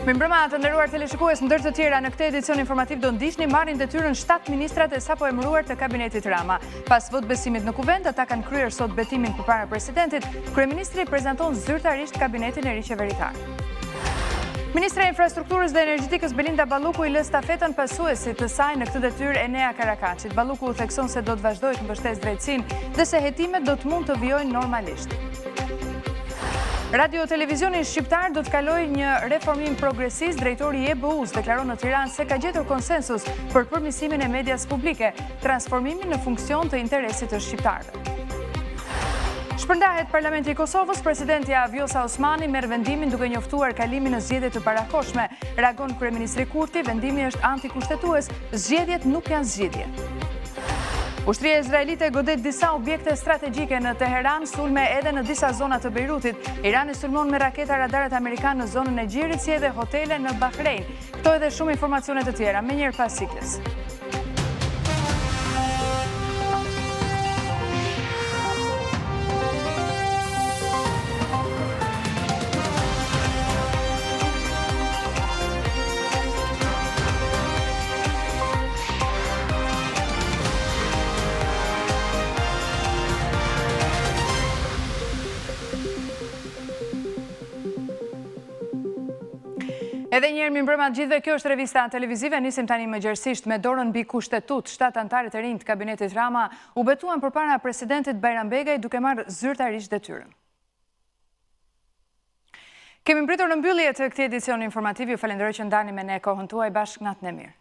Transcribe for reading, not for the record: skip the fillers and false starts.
Mirëmbrëma të nderuar teleshikues, ndër të tjera në këtë edicion informativ do ndiqni marrin detyrën 7 ministrat e sapo emëruar të kabinetit Rama. Pas votbesimit në kuvend, ata kanë kryer sot betimin përpara presidentit. Kryeministri prezanton zyrtarisht kabinetin e ri qeveritar. Ministra e Infrastrukturës dhe Energjetikës Belinda Balluku i lë stafetën pasuesit të saj në këtë detyrë Enea Karakaçit. Balluku u thekson se do të vazhdojë të mbështesë drejtësinë dhe se hetimet do të mund të vijojnë normalisht. Radio Televizioni Shqiptar do të kalojë një reformim progresist. Drejtori i EBU-s deklaron në Tiranë se ka gjetur konsensus për përmirësimin e medias publike, transformimin në funksion të interesit të shqiptarëve. Shpërndahet Parlamenti i Kosovës, presidentja Vjosa Osmani merr vendimin duke njoftuar kalimin në zgjedhje të parakohshme. Reagon kryeministri Kurti, vendimi është antikushtetues, zgjedhjet nuk janë zgjidhje. Ushtria izraelite godet disa objekte strategjike në Teheran, sulme edhe në disa zona të Beirutit. Irani sulmon me raketa radaret amerikan në zonën e Gjirit, si edhe hotele në Bahrein. Këto edhe shumë informacione të tjera, me njërë pas sikles. Edhe njerë mirëmbrëma të gjithëve, kjo është revista televizive, nisim tani më gjerësisht me dorën mbi kushtetut. 7 anëtarët e rinj të kabinetit Rama u betuan përpara presidentit Bajram Begaj duke marrë zyrtarisht detyrën. Kemi mbritur në mbyllje të këtij edicioni informativ, ju falenderoj që ndani me ne kohën tuaj, bashkë natën e mirë.